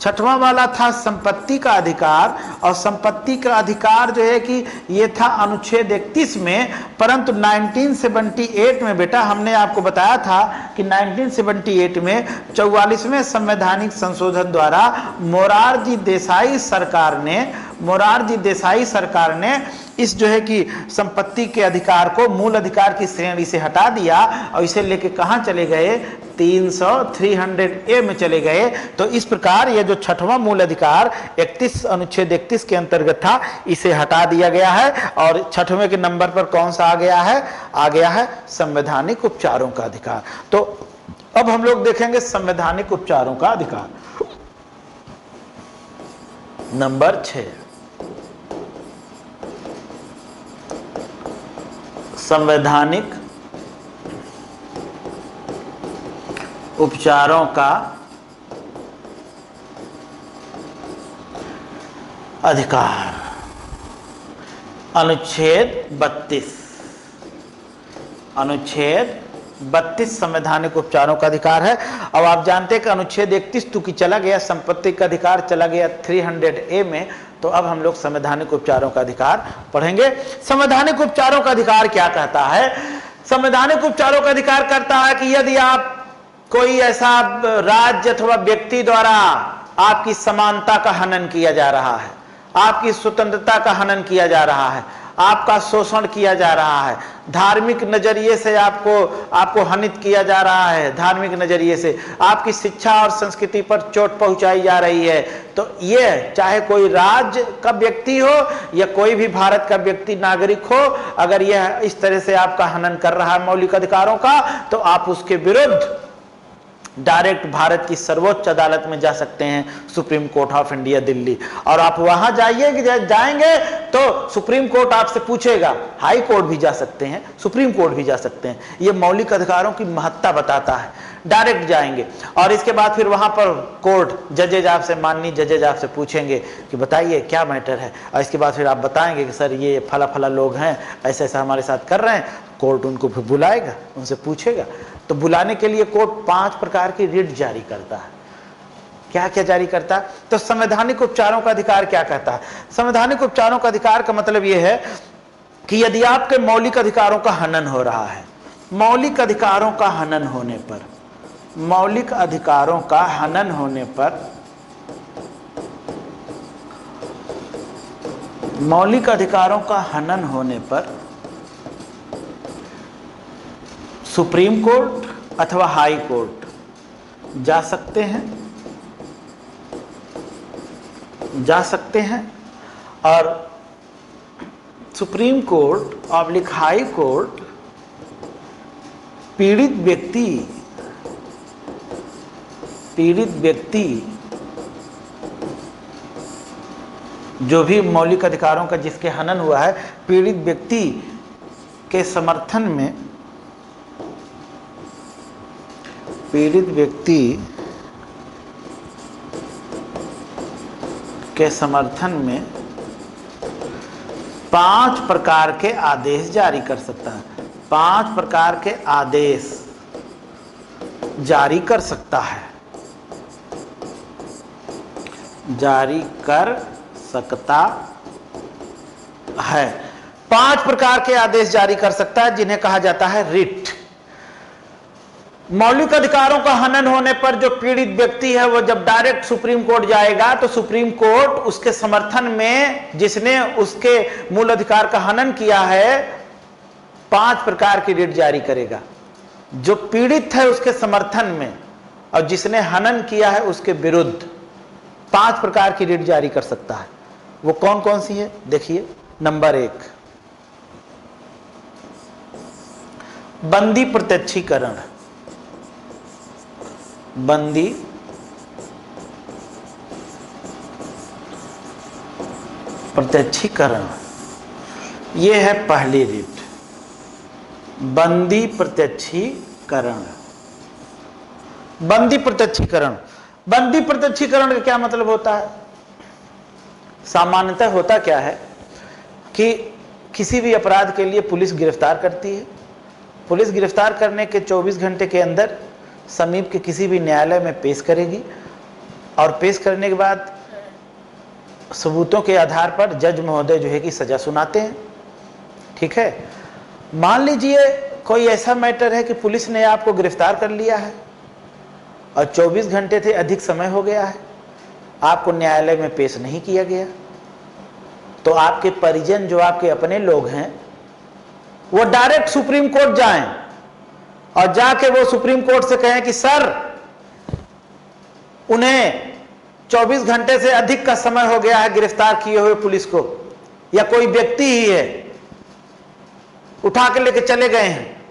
छठवां वाला था संपत्ति का अधिकार, और संपत्ति का अधिकार जो है कि ये था अनुच्छेद 31 में। परंतु 1978 में बेटा हमने आपको बताया था कि 1978 में 44वें संवैधानिक संशोधन द्वारा मोरारजी देसाई सरकार ने इस जो है कि संपत्ति के अधिकार को मूल अधिकार की श्रेणी से हटा दिया और इसे लेके कहां चले गए, 300A में चले गए। तो इस प्रकार ये जो छठवां मूल अधिकार अनुच्छेद 31 के अंतर्गत था, इसे हटा दिया गया है। और छठवें के नंबर पर कौन सा आ गया है संवैधानिक उपचारों का अधिकार। तो अब हम लोग देखेंगे संवैधानिक उपचारों का अधिकार, नंबर 6। संवैधानिक उपचारों का अधिकार, अनुच्छेद 32, अनुच्छेद 32 संवैधानिक उपचारों का अधिकार है। अब आप जानते हैं कि अनुच्छेद 31 चूंकि चला गया, संपत्ति का अधिकार चला गया 300A में, तो अब हम लोग संवैधानिक उपचारों का अधिकार पढ़ेंगे। संवैधानिक उपचारों का अधिकार क्या कहता है? संवैधानिक उपचारों का अधिकार कहता है कि यदि आप कोई ऐसा राज्य अथवा व्यक्ति द्वारा आपकी समानता का हनन किया जा रहा है, आपकी स्वतंत्रता का हनन किया जा रहा है, आपका शोषण किया जा रहा है, धार्मिक नजरिए से आपको हनित किया जा रहा है, धार्मिक नजरिए से आपकी शिक्षा और संस्कृति पर चोट पहुंचाई जा रही है, तो ये चाहे कोई राज्य का व्यक्ति हो या कोई भी भारत का व्यक्ति नागरिक हो, अगर यह इस तरह से आपका हनन कर रहा है मौलिक अधिकारों का, तो आप उसके विरुद्ध डायरेक्ट भारत की सर्वोच्च अदालत में जा सकते हैं, supreme court of India Delhi. और आप वहां जाएंगे तो सुप्रीम कोर्ट आपसे पूछेगा, हाई कोर्ट भी जा सकते हैं, सुप्रीम कोर्ट भी जा सकते हैं। ये मौलिक अधिकारों की महत्ता बताता है। डायरेक्ट जाएंगे और इसके बाद फिर वहां पर कोर्ट जजेज आपसे, माननीय जजेज आपसे पूछेंगे कि बताइए क्या मैटर है, और इसके बाद फिर आप बताएंगे कि सर ये फला फला लोग हैं, ऐसा ऐसा हमारे साथ कर रहे हैं। कोर्ट उनको फिर बुलाएगा, उनसे पूछेगा। तो बुलाने के लिए कोर्ट 5 प्रकार की रिट जारी करता है। क्या क्या जारी करता है? तो संवैधानिक उपचारों का अधिकार क्या कहता है? संवैधानिक उपचारों का अधिकार का मतलब यह है कि यदि आपके मौलिक अधिकारों का हनन हो रहा है, मौलिक अधिकारों का हनन होने पर, मौलिक अधिकारों का हनन होने पर, मौलिक अधिकारों का हनन होने पर सुप्रीम कोर्ट अथवा हाई कोर्ट जा सकते हैं और supreme court oblique high court पीड़ित व्यक्ति जो भी मौलिक अधिकारों का जिसके हनन हुआ है, पीड़ित व्यक्ति के समर्थन में, पीड़ित व्यक्ति के समर्थन में 5 प्रकार के आदेश जारी कर सकता है। 5 प्रकार के आदेश जारी कर सकता है, जारी कर सकता है। 5 प्रकार के आदेश जारी कर सकता है जिन्हें कहा जाता है रिट। मौलिक अधिकारों का हनन होने पर जो पीड़ित व्यक्ति है वो जब डायरेक्ट सुप्रीम कोर्ट जाएगा तो सुप्रीम कोर्ट उसके समर्थन में, जिसने उसके मूल अधिकार का हनन किया है, 5 प्रकार की रिट जारी करेगा। जो पीड़ित है उसके समर्थन में और जिसने हनन किया है उसके विरुद्ध 5 प्रकार की रिट जारी कर सकता है। वो कौन कौन सी है देखिए। नंबर 1, बंदी प्रत्यक्षीकरण। बंदी प्रत्यक्षीकरण, यह है पहली रिट, बंदी प्रत्यक्षीकरण। बंदी प्रत्यक्षीकरण, बंदी प्रत्यक्षीकरण का क्या मतलब होता है? सामान्यतः होता क्या है कि किसी भी अपराध के लिए पुलिस गिरफ्तार करती है। पुलिस गिरफ्तार करने के 24 घंटे के अंदर समीप के किसी भी न्यायालय में पेश करेगी और पेश करने के बाद सबूतों के आधार पर जज महोदय जो है कि सजा सुनाते हैं। ठीक है, मान लीजिए कोई ऐसा मैटर है कि पुलिस ने आपको गिरफ्तार कर लिया है और 24 घंटे से अधिक समय हो गया है, आपको न्यायालय में पेश नहीं किया गया, तो आपके परिजन जो आपके अपने लोग हैं वो डायरेक्ट सुप्रीम कोर्ट जाएं और जाके वो सुप्रीम कोर्ट से कहें कि सर उन्हें 24 घंटे से अधिक का समय हो गया है गिरफ्तार किए हुए पुलिस को, या कोई व्यक्ति ही है उठा के लेके चले गए हैं,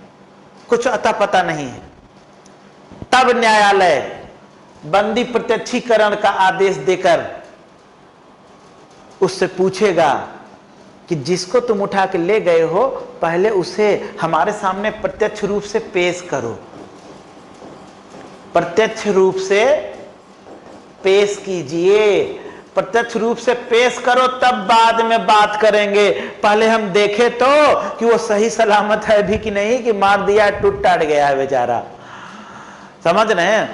कुछ अता पता नहीं है। तब न्यायालय बंदी प्रत्यक्षीकरण का आदेश देकर उससे पूछेगा कि जिसको तुम उठा के ले गए हो पहले उसे हमारे सामने प्रत्यक्ष रूप से पेश करो, प्रत्यक्ष रूप से पेश कीजिए, प्रत्यक्ष रूप से पेश करो, तब बाद में बात करेंगे। पहले हम देखे तो कि वो सही सलामत है भी कि नहीं, कि मार दिया टूट टाट गया है बेचारा। समझ रहे हैं?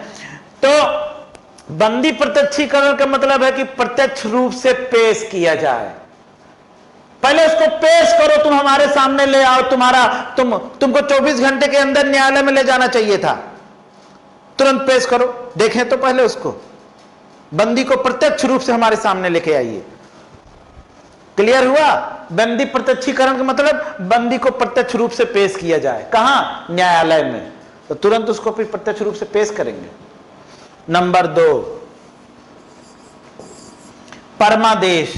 तो बंदी प्रत्यक्षीकरण का मतलब है कि प्रत्यक्ष रूप से पेश किया जाए। पहले उसको पेश करो, तुम हमारे सामने ले आओ, तुमको 24 घंटे के अंदर न्यायालय में ले जाना चाहिए था, तुरंत पेश करो। देखें तो पहले उसको, बंदी को प्रत्यक्ष रूप से हमारे सामने लेके आइए। क्लियर हुआ? बंदी प्रत्यक्षीकरण का मतलब बंदी को प्रत्यक्ष रूप से पेश किया जाए। कहां? न्यायालय में। तो तुरंत उसको फिर प्रत्यक्ष रूप से पेश करेंगे। नंबर 2, परमादेश।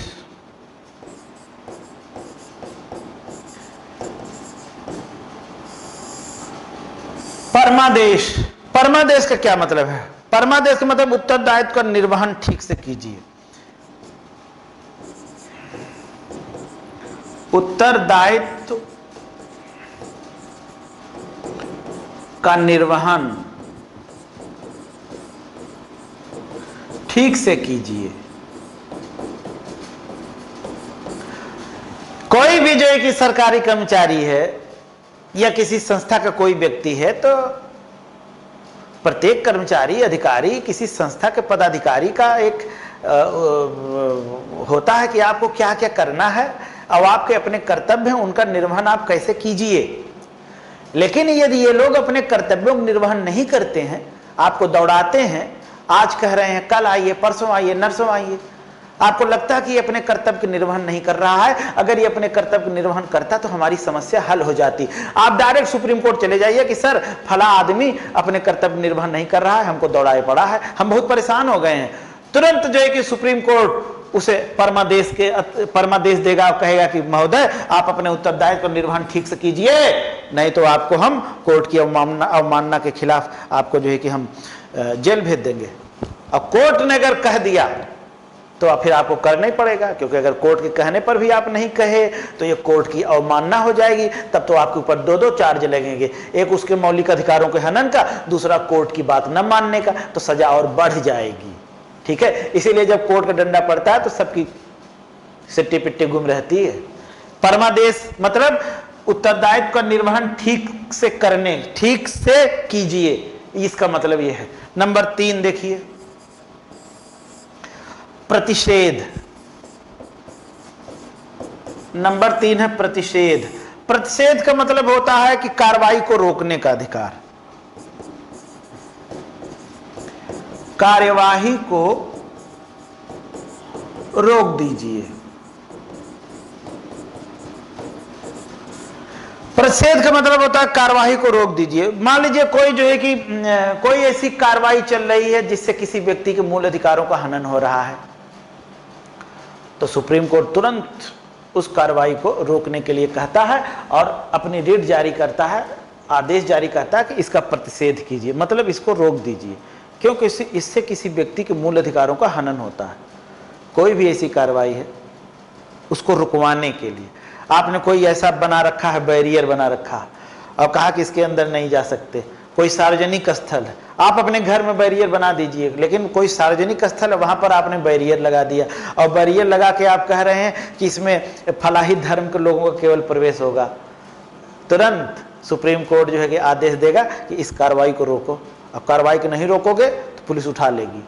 परमादेश, परमादेश का क्या मतलब है? परमादेश का मतलब उत्तरदायित्व का निर्वहन ठीक से कीजिए। उत्तरदायित्व का निर्वहन ठीक से कीजिए। कोई भी जो है कि सरकारी कर्मचारी है या किसी संस्था का कोई व्यक्ति है, तो प्रत्येक कर्मचारी, अधिकारी, किसी संस्था के पदाधिकारी का एक होता है कि आपको क्या क्या करना है और आपके अपने कर्तव्य हैं, उनका निर्वहन आप कैसे कीजिए। लेकिन यदि ये लोग अपने कर्तव्यों का निर्वहन नहीं करते हैं, आपको दौड़ाते हैं, आज कह रहे हैं कल आइए, परसों आइए, नरसों आइए, आपको लगता है कि ये अपने कर्तव्य का निर्वहन नहीं कर रहा है। अगर ये अपने कर्तव्य का निर्वहन करता तो हमारी समस्या हल हो जाती। आप डायरेक्ट सुप्रीम कोर्ट चले जाइए कि सर फला आदमी अपने कर्तव्य निर्वहन नहीं कर रहा है, हमको दौड़ाए पड़ा है, हम बहुत परेशान हो गए हैं। तुरंत जो है कि सुप्रीम कोर्ट उसे परमादेश देगा और कहेगा कि महोदय आप अपने उत्तरदायित्व का निर्वहन ठीक से कीजिए, नहीं तो आपको हम कोर्ट की अवमानना के खिलाफ आपको जो है कि हम जेल भेज देंगे। और कोर्ट ने अगर कह दिया तो फिर आपको करना ही पड़ेगा, क्योंकि अगर कोर्ट के कहने पर भी आप नहीं कहे तो ये कोर्ट की अवमानना हो जाएगी। तब तो आपके ऊपर 2 चार्ज लगेंगे, एक उसके मौलिक अधिकारों के हनन का, दूसरा कोर्ट की बात न मानने का, तो सजा और बढ़ जाएगी। ठीक है, इसीलिए जब कोर्ट का डंडा पड़ता है तो सबकी सिट्टी पिट्टी गुम रहती है। परमादेश मतलब उत्तरदायित्व का निर्वहन ठीक से करने, ठीक से कीजिए, इसका मतलब यह है। नंबर 3 देखिए, प्रतिषेध। नंबर 3 है प्रतिषेध। प्रतिषेध का मतलब होता है कि कार्रवाई को रोकने का अधिकार। कार्यवाही को रोक दीजिए। प्रतिषेध का मतलब होता है कार्यवाही को रोक दीजिए। मान लीजिए कोई जो है कि कोई ऐसी कार्रवाई चल रही है जिससे किसी व्यक्ति के मूल अधिकारों का हनन हो रहा है, तो सुप्रीम कोर्ट तुरंत उस कार्रवाई को रोकने के लिए कहता है और अपनी रिट जारी करता है, आदेश जारी करता है कि इसका प्रतिषेध कीजिए, मतलब इसको रोक दीजिए, क्योंकि इससे किसी व्यक्ति के मूल अधिकारों का हनन होता है। कोई भी ऐसी कार्रवाई है उसको रुकवाने के लिए आपने कोई ऐसा बना रखा है, बैरियर बना रखा है और कहा कि इसके अंदर नहीं जा सकते। कोई सार्वजनिक स्थल है, आप अपने घर में बैरियर बना दीजिए, लेकिन कोई सार्वजनिक स्थल है वहां पर आपने बैरियर लगा दिया और बैरियर लगा के आप कह रहे हैं कि इसमें फलाही धर्म के लोगों का केवल प्रवेश होगा। तुरंत सुप्रीम कोर्ट जो है कि आदेश देगा कि इस कार्रवाई को रोको। अब कार्रवाई को नहीं रोकोगे तो पुलिस उठा लेगी।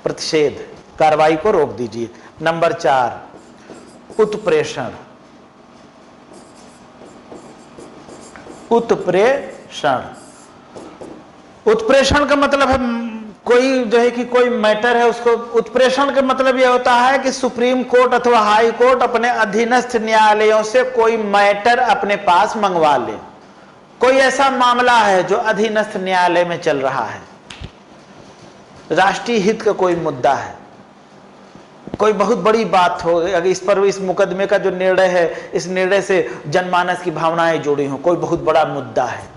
प्रतिषेध, कार्रवाई को रोक दीजिए। नंबर 4, उत्प्रेषण। उत्प्रेषण, उत्प्रेषण का मतलब है कोई जो है कि कोई मैटर है उसको, उत्प्रेषण का मतलब यह होता है कि सुप्रीम कोर्ट अथवा हाई कोर्ट अपने अधीनस्थ न्यायालयों से कोई मैटर अपने पास मंगवा ले। कोई ऐसा मामला है जो अधीनस्थ न्यायालय में चल रहा है, राष्ट्रीय हित का कोई मुद्दा है, कोई बहुत बड़ी बात हो, अगर इस पर इस मुकदमे का जो निर्णय है, इस निर्णय से जनमानस की भावनाएं जुड़ी हों, कोई बहुत बड़ा मुद्दा है,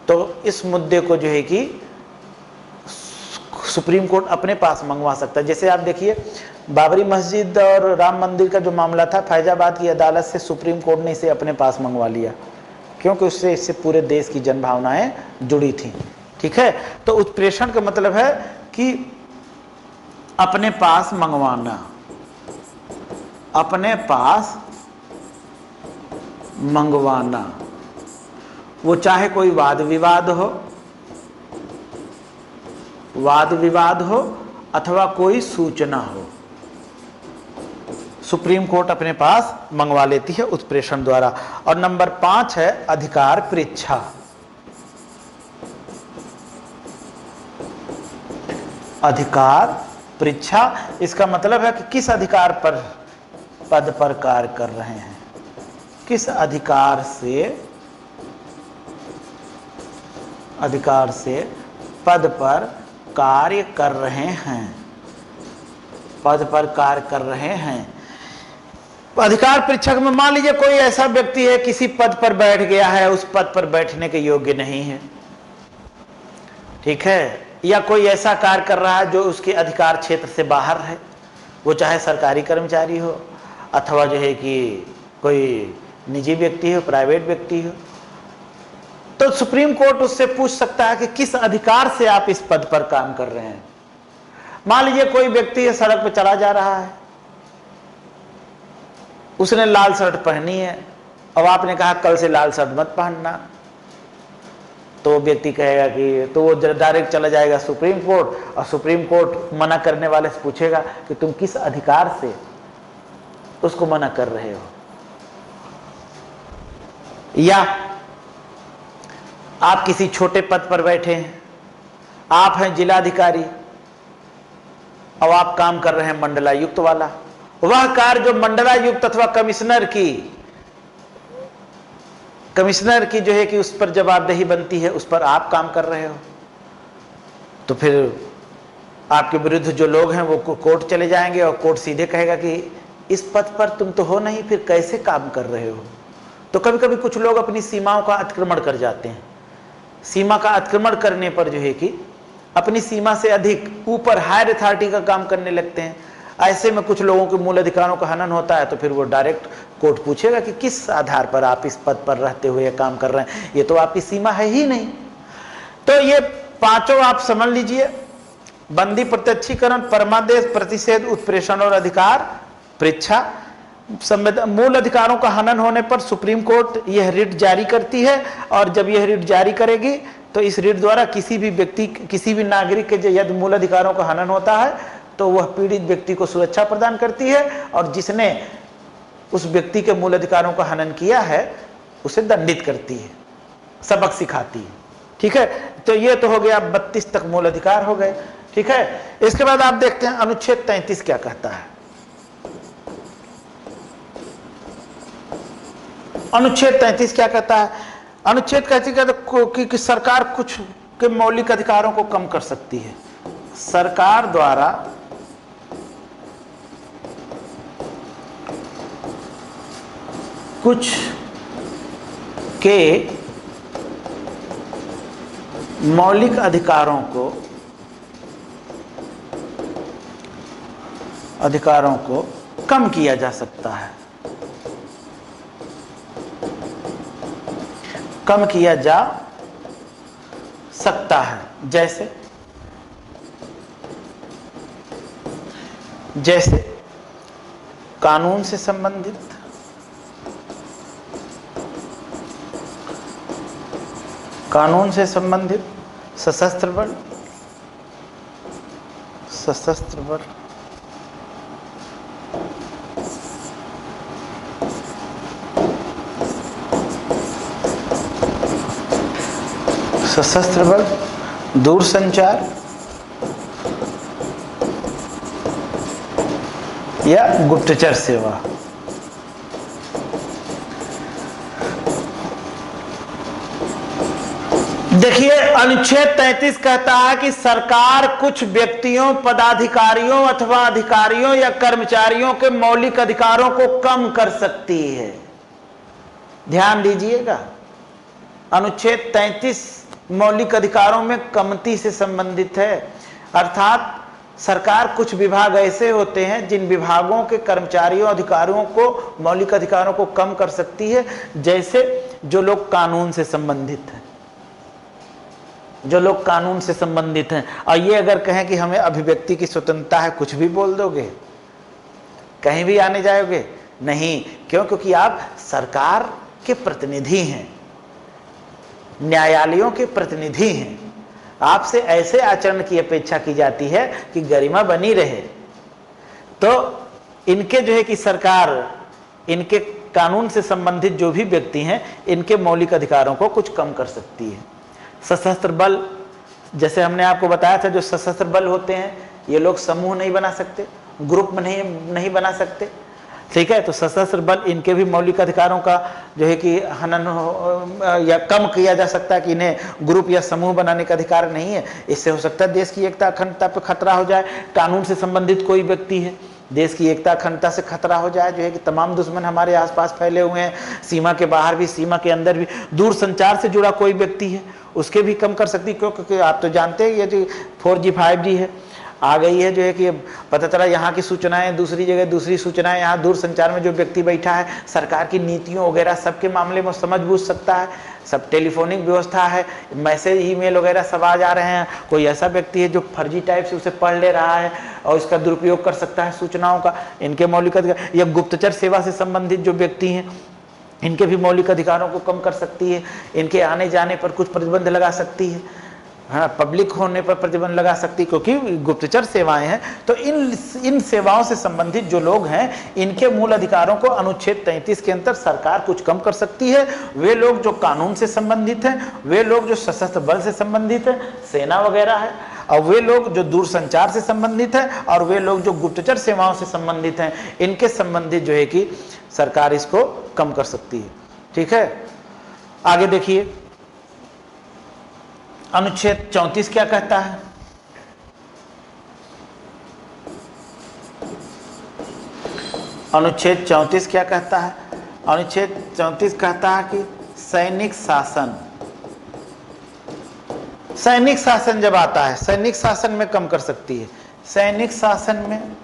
तो इस मुद्दे को जो है कि सुप्रीम कोर्ट अपने पास मंगवा सकता है। जैसे आप देखिए बाबरी मस्जिद और राम मंदिर का जो मामला था, फैजाबाद की अदालत से सुप्रीम कोर्ट ने इसे अपने पास मंगवा लिया, क्योंकि इससे पूरे देश की जनभावनाएं जुड़ी थी। ठीक है, तो उत्प्रेषण का मतलब है कि अपने पास मंगवाना, अपने पास मंगवाना, वो चाहे कोई वाद विवाद हो, वाद विवाद हो अथवा कोई सूचना हो, सुप्रीम कोर्ट अपने पास मंगवा लेती है उत्प्रेषण द्वारा। और नंबर 5 है अधिकार परीक्षा। अधिकार परीक्षा, इसका मतलब है कि किस अधिकार पर पद पर कार्य कर रहे हैं, किस अधिकार से पद पर कार्य कर रहे हैं, पद पर कार्य कर रहे हैं। अधिकार परीक्षा में मान लीजिए कोई ऐसा व्यक्ति है किसी पद पर बैठ गया है, उस पद पर बैठने के योग्य नहीं है, ठीक है, या कोई ऐसा कार्य कर रहा है जो उसके अधिकार क्षेत्र से बाहर है, वो चाहे सरकारी कर्मचारी हो अथवा जो है कि कोई निजी व्यक्ति हो, प्राइवेट व्यक्ति हो, तो सुप्रीम कोर्ट उससे पूछ सकता है कि किस अधिकार से आप इस पद पर काम कर रहे हैं। मान लीजिए कोई व्यक्ति सड़क पर चला जा रहा है, उसने लाल शर्ट पहनी है, अब आपने कहा कल से लाल शर्ट मत पहनना, तो वो व्यक्ति कहेगा कि, तो वो डायरेक्ट चला जाएगा सुप्रीम कोर्ट, और सुप्रीम कोर्ट मना करने वाले से पूछेगा कि तुम किस अधिकार से उसको मना कर रहे हो। या आप किसी छोटे पद पर बैठे हैं, आप हैं जिलाधिकारी और आप काम कर रहे हैं मंडलायुक्त वाला, वह कार्य जो मंडलायुक्त अथवा कमिश्नर की जो है कि उस पर जवाबदेही बनती है, उस पर आप काम कर रहे हो, तो फिर आपके विरुद्ध जो लोग हैं वो कोर्ट चले जाएंगे और कोर्ट सीधे कहेगा कि इस पद पर तुम तो हो नहीं, फिर कैसे काम कर रहे हो। तो कभी कभी कुछ लोग अपनी सीमाओं का अतिक्रमण कर जाते हैं, सीमा का अतिक्रमण करने पर जो है कि अपनी सीमा से अधिक ऊपर हायर अथॉरिटी का काम करने लगते हैं। ऐसे में कुछ लोगों के मूल अधिकारों का हनन होता है, तो फिर वो डायरेक्ट कोर्ट पूछेगा कि किस आधार पर आप इस पद पर रहते हुए काम कर रहे हैं, ये तो आपकी सीमा है ही नहीं। तो ये पांचों आप समझ लीजिए, बंदी, प्रत्यक्षीकरण, परमादेश, प्रतिषेध, उत्प्रेषण और अधिकार परीक्षा। मूल अधिकारों का हनन होने पर सुप्रीम कोर्ट यह रिट जारी करती है, और जब यह रिट जारी करेगी तो इस रिट द्वारा किसी भी व्यक्ति, किसी भी नागरिक के यदि मूल अधिकारों का हनन होता है तो वह पीड़ित व्यक्ति को सुरक्षा प्रदान करती है, और जिसने उस व्यक्ति के मूल अधिकारों का हनन किया है उसे दंडित करती है, सबक सिखाती है। ठीक है, तो ये तो हो गया 32 तक मूल अधिकार हो गए। ठीक है, इसके बाद आप देखते हैं अनुच्छेद 33 क्या कहता है। अनुच्छेद 33 क्या कहता है? अनुच्छेद 33 कहता है कि सरकार कुछ के मौलिक अधिकारों को कम कर सकती है। सरकार द्वारा कुछ के मौलिक अधिकारों को कम किया जा सकता है, कम किया जा सकता है। जैसे कानून से संबंधित, सशस्त्र बल, सशस्त्र बल, दूरसंचार या गुप्तचर सेवा। देखिए, अनुच्छेद 33 कहता है कि सरकार कुछ व्यक्तियों, पदाधिकारियों अथवा अधिकारियों या कर्मचारियों के मौलिक अधिकारों को कम कर सकती है। ध्यान दीजिएगा, अनुच्छेद 33 मौलिक अधिकारों में कमती से संबंधित है। अर्थात सरकार कुछ विभाग ऐसे होते हैं जिन विभागों के कर्मचारियों, अधिकारियों को मौलिक अधिकारों को कम कर सकती है, जैसे जो लोग कानून से संबंधित हैं। जो लोग कानून से संबंधित हैं। और ये अगर कहें कि हमें अभिव्यक्ति की स्वतंत्रता है, कुछ भी बोल दोगे, कहीं भी आने जाओगे? नहीं। क्यों? क्योंकि आप सरकार के प्रतिनिधि हैं, न्यायालयों के प्रतिनिधि हैं। आपसे ऐसे आचरण की अपेक्षा की जाती है कि गरिमा बनी रहे। तो इनके जो है कि सरकार, इनके कानून से संबंधित जो भी व्यक्ति हैं, इनके मौलिक अधिकारों को कुछ कम कर सकती है। सशस्त्र बल, जैसे हमने आपको बताया था, जो सशस्त्र बल होते हैं ये लोग समूह नहीं बना सकते, ग्रुप में नहीं बना सकते, ठीक है। तो सशस्त्र बल, इनके भी मौलिक अधिकारों का जो है कि हनन या कम किया जा सकता है कि इन्हें ग्रुप या समूह बनाने का अधिकार नहीं है। इससे हो सकता है देश की एकता अखंडता पर खतरा हो जाए। कानून से संबंधित कोई व्यक्ति है, देश की एकता अखंडता से खतरा हो जाए, जो है कि तमाम दुश्मन हमारे आसपास फैले हुए हैं, सीमा के बाहर भी, सीमा के अंदर भी। दूरसंचार से जुड़ा कोई व्यक्ति है, उसके भी कम कर सकती। क्यों? क्योंकि आप तो जानते हैं ये जो 4G 5G है, आ गई है, जो है कि पता चला यहाँ की सूचनाएं दूसरी जगह, दूसरी सूचनाएं यहाँ। दूर संचार में जो व्यक्ति बैठा है, सरकार की नीतियों वगैरह सबके मामले में समझ बूझ सकता है। सब टेलीफोनिक व्यवस्था है, मैसेज, ईमेल वगैरह सब आ जा रहे हैं। कोई ऐसा व्यक्ति है जो फर्जी टाइप से उसे पढ़ ले रहा है और उसका दुरुपयोग कर सकता है सूचनाओं का। इनके मौलिक अधिकार, या गुप्तचर सेवा से संबंधित जो व्यक्ति हैं, इनके भी मौलिक अधिकारों को कम कर सकती है। इनके आने जाने पर कुछ प्रतिबंध लगा सकती है, हाँ, पब्लिक होने पर प्रतिबंध लगा सकती, क्योंकि गुप्तचर सेवाएं हैं। तो इन सेवाओं से संबंधित जो लोग हैं, इनके मूल अधिकारों को अनुच्छेद 33 के अंतर्गत सरकार कुछ कम कर सकती है। वे लोग जो कानून से संबंधित हैं, वे लोग जो सशस्त्र बल से संबंधित है, सेना वगैरह है, और वे लोग जो दूरसंचार से संबंधित है, और वे लोग जो गुप्तचर सेवाओं से संबंधित हैं, इनके संबंधित जो है कि सरकार इसको कम कर सकती है। ठीक है, आगे देखिए अनुच्छेद 34 क्या कहता है। अनुच्छेद 34 क्या कहता है? अनुच्छेद 34 कहता है कि सैनिक शासन, सैनिक शासन जब आता है, सैनिक शासन में कम कर सकती है। सैनिक शासन में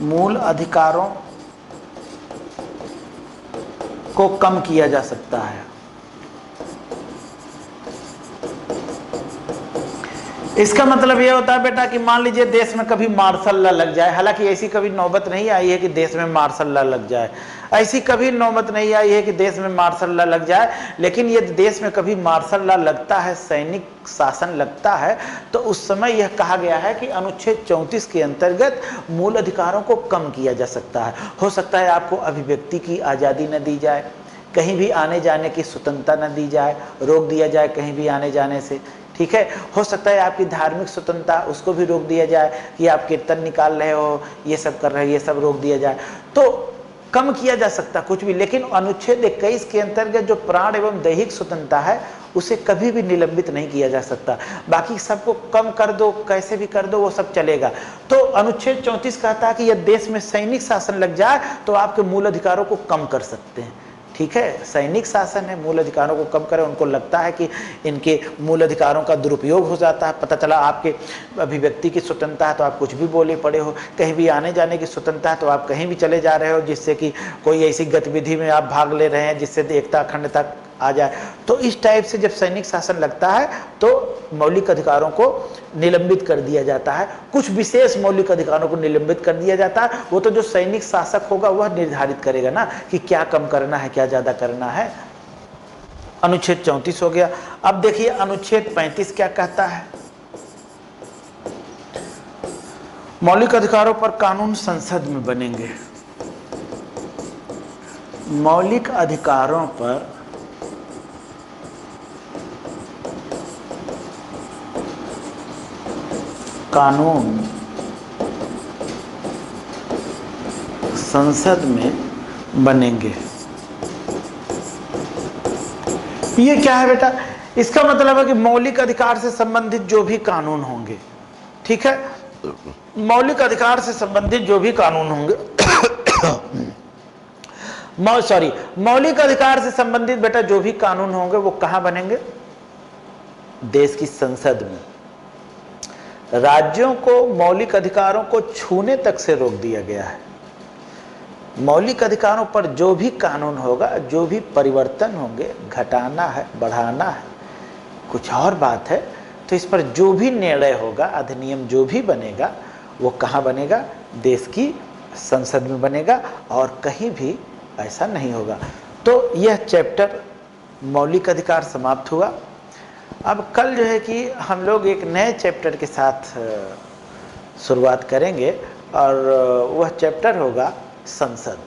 मूल अधिकारों को कम किया जा सकता है। इसका मतलब यह होता है बेटा कि मान लीजिए देश में कभी मार्शल लॉ लग जाए। हालांकि ऐसी कभी नौबत नहीं आई है कि देश में मार्शल लॉ लग जाए, ऐसी कभी नौबत नहीं आई है कि देश में मार्शल लॉ लग जाए। लेकिन यदि देश में कभी मार्शल लॉ लगता है, सैनिक शासन लगता है, तो उस समय यह कहा गया है कि अनुच्छेद 34 के अंतर्गत मूल अधिकारों को कम किया जा सकता है। हो सकता है आपको अभिव्यक्ति की आज़ादी न दी जाए, कहीं भी आने जाने की स्वतंत्रता न दी जाए, रोक दिया जाए कहीं भी आने जाने से। ठीक है, हो सकता है आपकी धार्मिक स्वतंत्रता, उसको भी रोक दिया जाए कि आप कीर्तन निकाल रहे हो, ये सब कर रहे हो, ये सब रोक दिया जाए। तो कम किया जा सकता कुछ भी। लेकिन अनुच्छेद 21 के अंतर्गत जो प्राण एवं दैहिक स्वतंत्रता है, उसे कभी भी निलंबित नहीं किया जा सकता। बाकी सबको कम कर दो, कैसे भी कर दो, वो सब चलेगा। तो अनुच्छेद 34 कहता है कि यदि देश में सैनिक शासन लग जाए तो आपके मूल अधिकारों को कम कर सकते हैं। ठीक है, सैनिक शासन है, मूल अधिकारों को कम करें। उनको लगता है कि इनके मूल अधिकारों का दुरुपयोग हो जाता है। पता चला आपके अभिव्यक्ति की स्वतंत्रता है तो आप कुछ भी बोले पड़े हो, कहीं भी आने जाने की स्वतंत्रता है तो आप कहीं भी चले जा रहे हो, जिससे कि कोई ऐसी गतिविधि में आप भाग ले रहे हैं जिससे एकता अखंडता आ जाए। तो इस टाइप से जब सैनिक शासन लगता है तो मौलिक अधिकारों को निलंबित कर दिया जाता है। कुछ विशेष मौलिक अधिकारों को निलंबित कर दिया जाता है। वो तो जो सैनिक शासक होगा वह निर्धारित करेगा ना कि क्या कम करना है, क्या ज्यादा करना है। अनुच्छेद 34 हो गया। अब देखिए अनुच्छेद 35 क्या कहता है। मौलिक अधिकारों पर कानून संसद में बनेंगे। मौलिक अधिकारों पर कानून संसद में बनेंगे। ये क्या है बेटा? इसका मतलब है कि मौलिक अधिकार से संबंधित जो भी कानून होंगे, ठीक है, मौलिक अधिकार से संबंधित जो भी कानून होंगे मौलिक अधिकार से संबंधित बेटा जो भी कानून होंगे वो कहां बनेंगे? देश की संसद में। राज्यों को मौलिक अधिकारों को छूने तक से रोक दिया गया है। मौलिक अधिकारों पर जो भी कानून होगा, जो भी परिवर्तन होंगे, घटाना है, बढ़ाना है, कुछ और बात है। तो इस पर जो भी निर्णय होगा, अधिनियम जो भी बनेगा, वो कहाँ बनेगा? देश की संसद में बनेगा और कहीं भी ऐसा नहीं होगा। तो यह चैप्टर मौलिक अधिकार समाप्त हुआ। अब कल जो है कि हम लोग एक नए चैप्टर के साथ शुरुआत करेंगे और वह चैप्टर होगा संसद।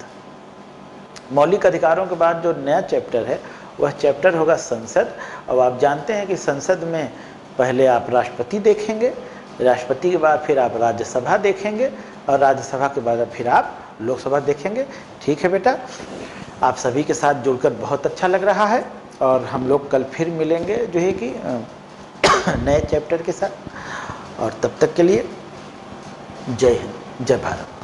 मौलिक अधिकारों के बाद जो नया चैप्टर है वह चैप्टर होगा संसद। अब आप जानते हैं कि संसद में पहले आप राष्ट्रपति देखेंगे, राष्ट्रपति के बाद फिर आप राज्यसभा देखेंगे और राज्यसभा के बाद फिर आप लोकसभा देखेंगे। ठीक है बेटा, आप सभी के साथ जुड़कर बहुत अच्छा लग रहा है और हम लोग कल फिर मिलेंगे जो है कि नए चैप्टर के साथ। और तब तक के लिए जय हिंद, जय भारत।